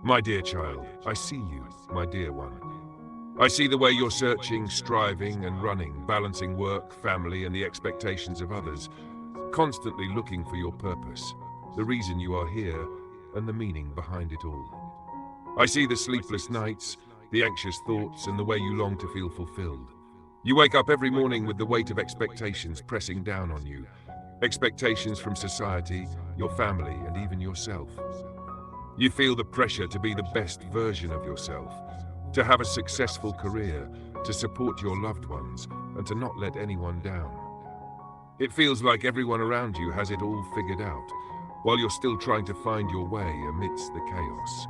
My dear child, I see you, my dear one. I see the way you're searching, striving and running, balancing work, family and the expectations of others, constantly looking for your purpose, the reason you are here, and the meaning behind it all. I see the sleepless nights, the anxious thoughts, and the way you long to feel fulfilled. You wake up every morning with the weight of expectations pressing down on you. Expectations from society, your family, and even yourself. You feel the pressure to be the best version of yourself, to have a successful career, to support your loved ones, and to not let anyone down. It feels like everyone around you has it all figured out, while you're still trying to find your way amidst the chaos.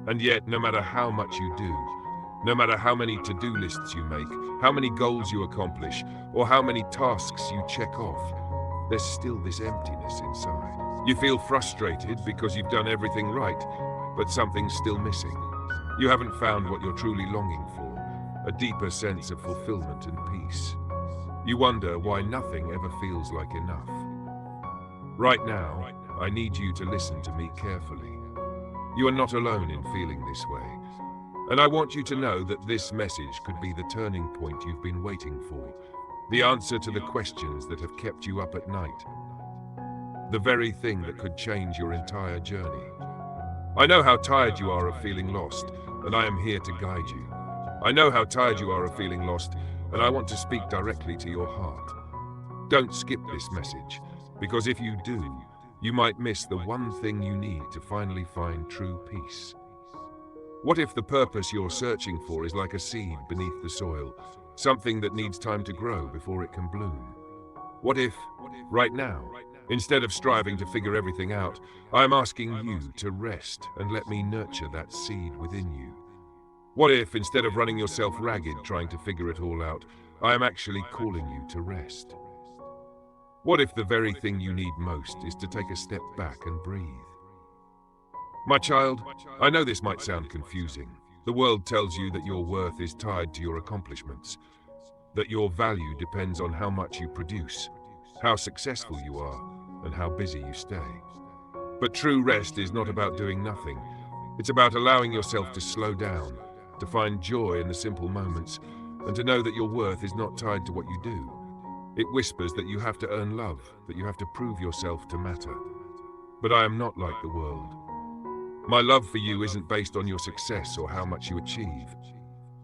And yet, no matter how much you do, no matter how many to-do lists you make, how many goals you accomplish, or how many tasks you check off, there's still this emptiness inside. You feel frustrated because you've done everything right, but something's still missing. You haven't found what you're truly longing for, a deeper sense of fulfillment and peace. You wonder why nothing ever feels like enough. Right now, I need you to listen to me carefully. You are not alone in feeling this way. And I want you to know that this message could be the turning point you've been waiting for, the answer to the questions that have kept you up at night, the very thing that could change your entire journey. I know how tired you are of feeling lost, and I am here to guide you. I know how tired you are of feeling lost, and I want to speak directly to your heart. Don't skip this message, because if you do, you might miss the one thing you need to finally find true peace. What if the purpose you're searching for is like a seed beneath the soil, something that needs time to grow before it can bloom? What if, right now, instead of striving to figure everything out, I'm asking you to rest and let me nurture that seed within you? What if, instead of running yourself ragged trying to figure it all out, I am actually calling you to rest? What if the very thing you need most is to take a step back and breathe? My child, I know this might sound confusing. The world tells you that your worth is tied to your accomplishments, that your value depends on how much you produce, how successful you are, and how busy you stay. But true rest is not about doing nothing. It's about allowing yourself to slow down, to find joy in the simple moments, and to know that your worth is not tied to what you do. It whispers that you have to earn love, that you have to prove yourself to matter. But I am not like the world. My love for you isn't based on your success or how much you achieve.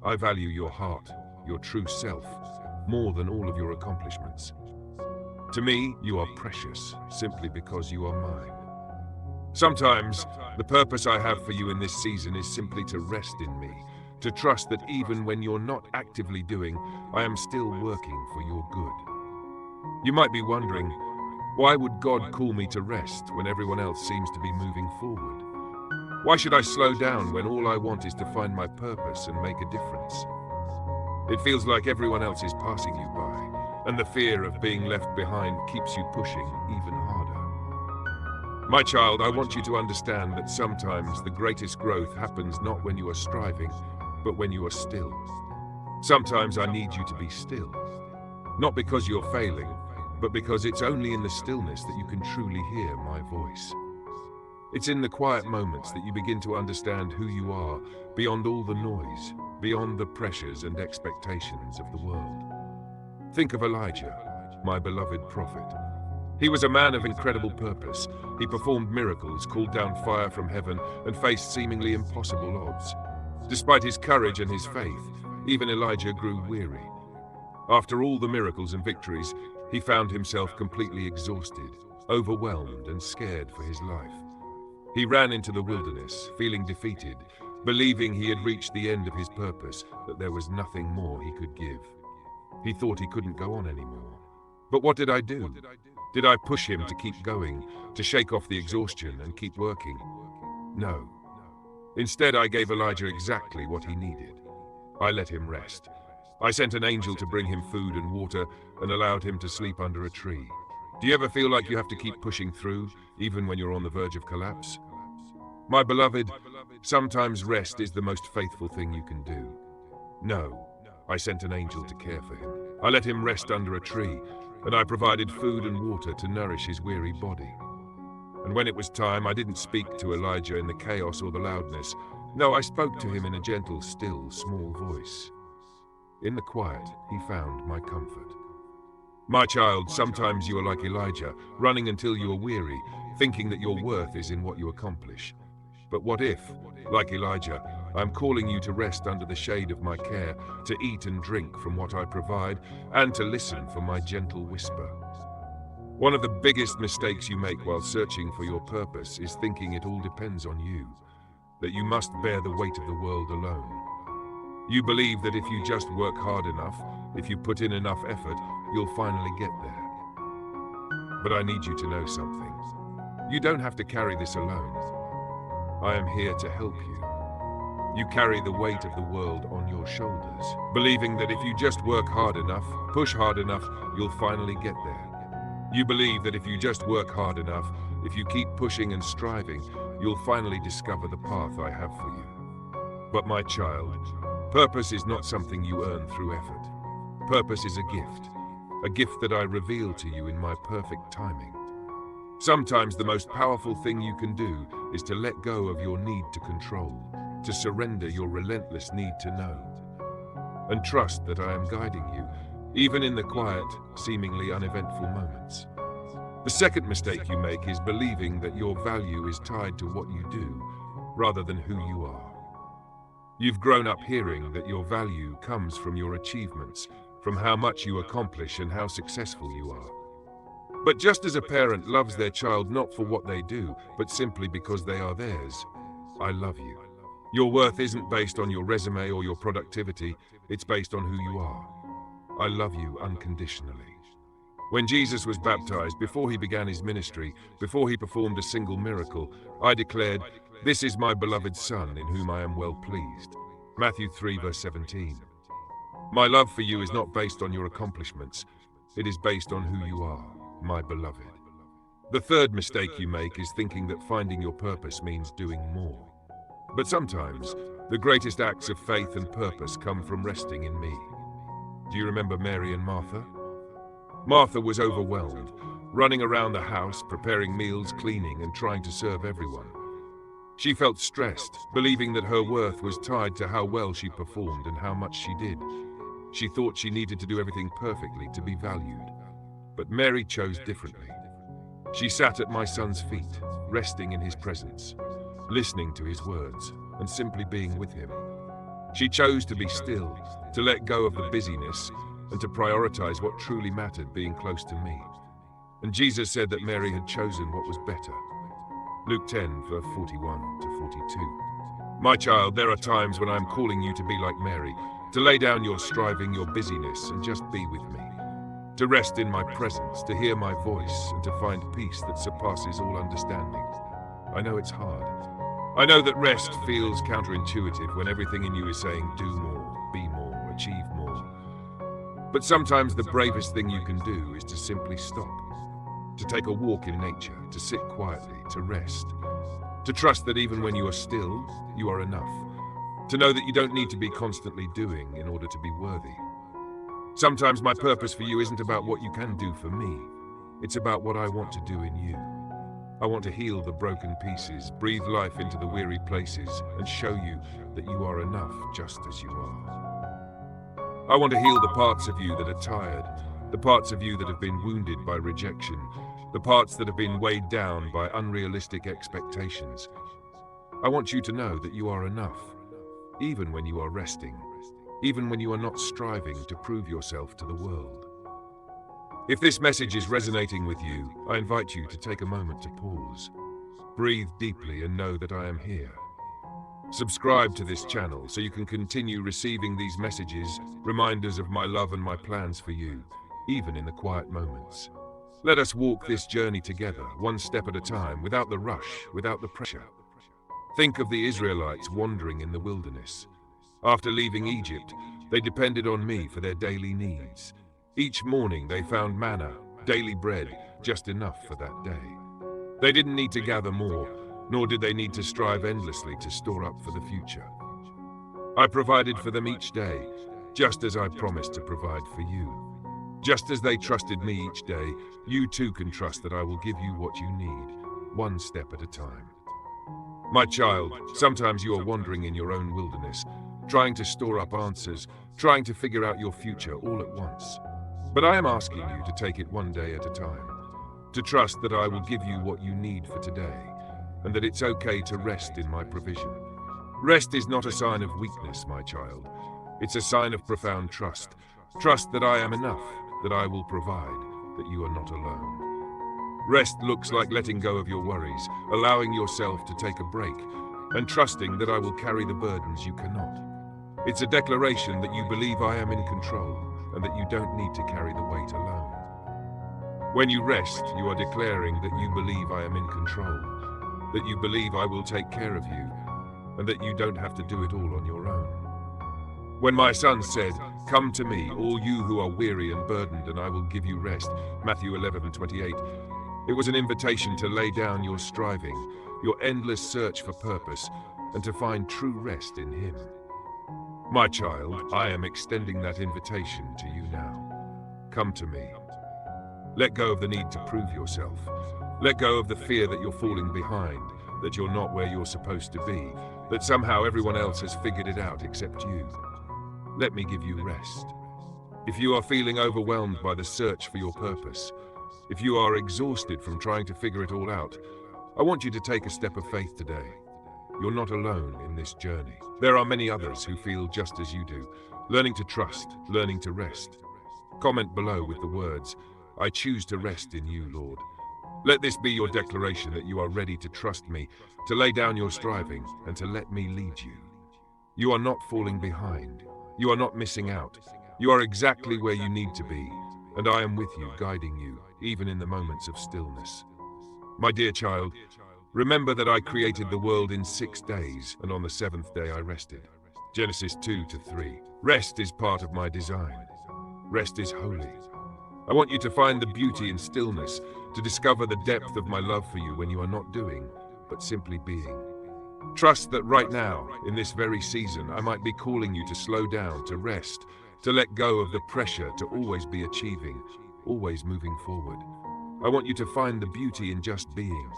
I value your heart, your true self, more than all of your accomplishments. To me, you are precious, simply because you are mine. Sometimes, the purpose I have for you in this season is simply to rest in me, to trust that even when you're not actively doing, I am still working for your good. You might be wondering, why would God call me to rest when everyone else seems to be moving forward? Why should I slow down when all I want is to find my purpose and make a difference? It feels like everyone else is passing you by, and the fear of being left behind keeps you pushing even harder. My child, I want you to understand that sometimes the greatest growth happens not when you are striving, but when you are still. Sometimes I need you to be still, not because you're failing, but because it's only in the stillness that you can truly hear my voice. It's in the quiet moments that you begin to understand who you are, beyond all the noise, beyond the pressures and expectations of the world. Think of Elijah, my beloved prophet. He was a man of incredible purpose. He performed miracles, called down fire from heaven, and faced seemingly impossible odds. Despite his courage and his faith, even Elijah grew weary. After all the miracles and victories, he found himself completely exhausted, overwhelmed and scared for his life. He ran into the wilderness, feeling defeated, believing he had reached the end of his purpose, that there was nothing more he could give. He thought he couldn't go on anymore. But what did I do? Did I push him to keep going, to shake off the exhaustion and keep working? No. Instead, I gave Elijah exactly what he needed. I let him rest. I sent an angel to bring him food and water and allowed him to sleep under a tree. Do you ever feel like you have to keep pushing through, even when you're on the verge of collapse? My beloved, sometimes rest is the most faithful thing you can do. No, I sent an angel to care for him. I let him rest under a tree, and I provided food and water to nourish his weary body. And when it was time, I didn't speak to Elijah in the chaos or the loudness. No, I spoke to him in a gentle, still, small voice. In the quiet, he found my comfort. My child, sometimes you are like Elijah, running until you are weary, thinking that your worth is in what you accomplish. But what if, like Elijah, I'm calling you to rest under the shade of my care, to eat and drink from what I provide, and to listen for my gentle whisper? One of the biggest mistakes you make while searching for your purpose is thinking it all depends on you, that you must bear the weight of the world alone. You believe that if you just work hard enough, if you put in enough effort, you'll finally get there. But I need you to know something. You don't have to carry this alone. I am here to help you. You carry the weight of the world on your shoulders, believing that if you just work hard enough, push hard enough, you'll finally get there. You believe that if you just work hard enough, if you keep pushing and striving, you'll finally discover the path I have for you. But my child, purpose is not something you earn through effort. Purpose is a gift that I reveal to you in my perfect timing. Sometimes the most powerful thing you can do is to let go of your need to control, to surrender your relentless need to know, and trust that I am guiding you, even in the quiet, seemingly uneventful moments. The second mistake you make is believing that your value is tied to what you do, rather than who you are. You've grown up hearing that your value comes from your achievements, from how much you accomplish and how successful you are. But just as a parent loves their child not for what they do, but simply because they are theirs, I love you. Your worth isn't based on your resume or your productivity, it's based on who you are. I love you unconditionally. When Jesus was baptized, before he began his ministry, before he performed a single miracle, I declared, "This is my beloved Son, in whom I am well pleased." Matthew 3, verse 17. My love for you is not based on your accomplishments. It is based on who you are, my beloved. The third mistake you make is thinking that finding your purpose means doing more. But sometimes, the greatest acts of faith and purpose come from resting in me. Do you remember Mary and Martha? Martha was overwhelmed, running around the house, preparing meals, cleaning, and trying to serve everyone. She felt stressed, believing that her worth was tied to how well she performed and how much she did. She thought she needed to do everything perfectly to be valued. But Mary chose differently. She sat at my son's feet, resting in his presence, listening to his words, and simply being with him. She chose to be still, to let go of the busyness, and to prioritize what truly mattered, being close to me. And Jesus said that Mary had chosen what was better. Luke 10, verse 41 to 42. My child, there are times when I'm calling you to be like Mary, to lay down your striving, your busyness, and just be with me. To rest in my presence, to hear my voice, and to find peace that surpasses all understanding. I know it's hard. I know that rest feels counterintuitive when everything in you is saying do more, be more, achieve more. But sometimes the bravest thing you can do is to simply stop. To take a walk in nature, to sit quietly, to rest. To trust that even when you are still, you are enough. To know that you don't need to be constantly doing in order to be worthy. Sometimes my purpose for you isn't about what you can do for me. It's about what I want to do in you. I want to heal the broken pieces, breathe life into the weary places, and show you that you are enough just as you are. I want to heal the parts of you that are tired, the parts of you that have been wounded by rejection, the parts that have been weighed down by unrealistic expectations. I want you to know that you are enough, even when you are resting, even when you are not striving to prove yourself to the world. If this message is resonating with you, I invite you to take a moment to pause. Breathe deeply and know that I am here. Subscribe to this channel so you can continue receiving these messages, reminders of my love and my plans for you, even in the quiet moments. Let us walk this journey together, one step at a time, without the rush, without the pressure. Think of the Israelites wandering in the wilderness. After leaving Egypt, they depended on me for their daily needs. Each morning they found manna, daily bread, just enough for that day. They didn't need to gather more, nor did they need to strive endlessly to store up for the future. I provided for them each day, just as I promised to provide for you. Just as they trusted me each day, you too can trust that I will give you what you need, one step at a time. My child, sometimes you are wandering in your own wilderness, trying to store up answers, trying to figure out your future all at once. But I am asking you to take it one day at a time, to trust that I will give you what you need for today, and that it's okay to rest in my provision. Rest is not a sign of weakness, my child. It's a sign of profound trust. Trust that I am enough, that I will provide, that you are not alone. Rest looks like letting go of your worries, allowing yourself to take a break, and trusting that I will carry the burdens you cannot. It's a declaration that you believe I am in control, and that you don't need to carry the weight alone. When you rest, you are declaring that you believe I am in control, that you believe I will take care of you, and that you don't have to do it all on your own. When my son said, "Come to me, all you who are weary and burdened, and I will give you rest," Matthew 11:28, it was an invitation to lay down your striving, your endless search for purpose, and to find true rest in him. My child, I am extending that invitation to you now. Come to me. Let go of the need to prove yourself. Let go of the fear that you're falling behind, that you're not where you're supposed to be, that somehow everyone else has figured it out except you. Let me give you rest. If you are feeling overwhelmed by the search for your purpose, if you are exhausted from trying to figure it all out, I want you to take a step of faith today. You're not alone in this journey. There are many others who feel just as you do, learning to trust, learning to rest. Comment below with the words, "I choose to rest in you, Lord." Let this be your declaration that you are ready to trust me, to lay down your striving, and to let me lead you. You are not falling behind. You are not missing out. You are exactly where you need to be, and I am with you, guiding you, even in the moments of stillness. My dear child, remember that I created the world in 6 days, and on the 7th day I rested. Genesis 2:3. Rest is part of my design. Rest is holy. I want you to find the beauty in stillness, to discover the depth of my love for you when you are not doing, but simply being. Trust that right now, in this very season, I might be calling you to slow down, to rest, to let go of the pressure to always be achieving, always moving forward. I want you to find the beauty in just being,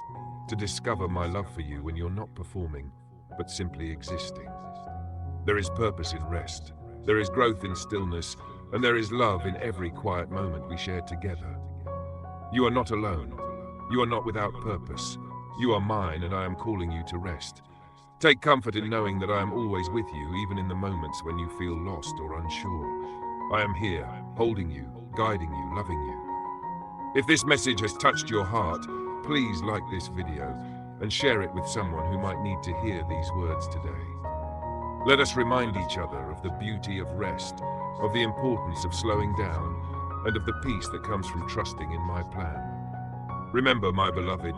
to discover my love for you when you're not performing, but simply existing. There is purpose in rest. There is growth in stillness, and there is love in every quiet moment we share together. You are not alone. You are not without purpose. You are mine, and I am calling you to rest. Take comfort in knowing that I am always with you, even in the moments when you feel lost or unsure. I am here, holding you, guiding you, loving you. If this message has touched your heart, please like this video and share it with someone who might need to hear these words today. Let us remind each other of the beauty of rest, of the importance of slowing down, and of the peace that comes from trusting in my plan. Remember, my beloved,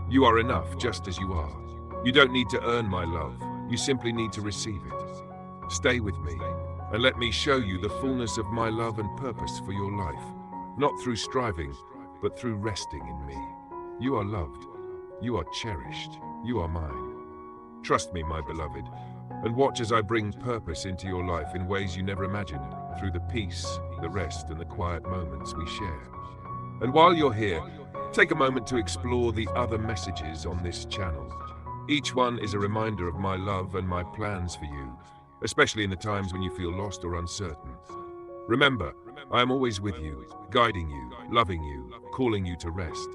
you are enough just as you are. You don't need to earn my love, you simply need to receive it. Stay with me, and let me show you the fullness of my love and purpose for your life, not through striving, but through resting in me. You are loved, you are cherished, you are mine. Trust me, my beloved, and watch as I bring purpose into your life in ways you never imagined, through the peace, the rest, and the quiet moments we share. And while you're here, take a moment to explore the other messages on this channel. Each one is a reminder of my love and my plans for you, especially in the times when you feel lost or uncertain. Remember, I am always with you, guiding you, loving you, calling you to rest.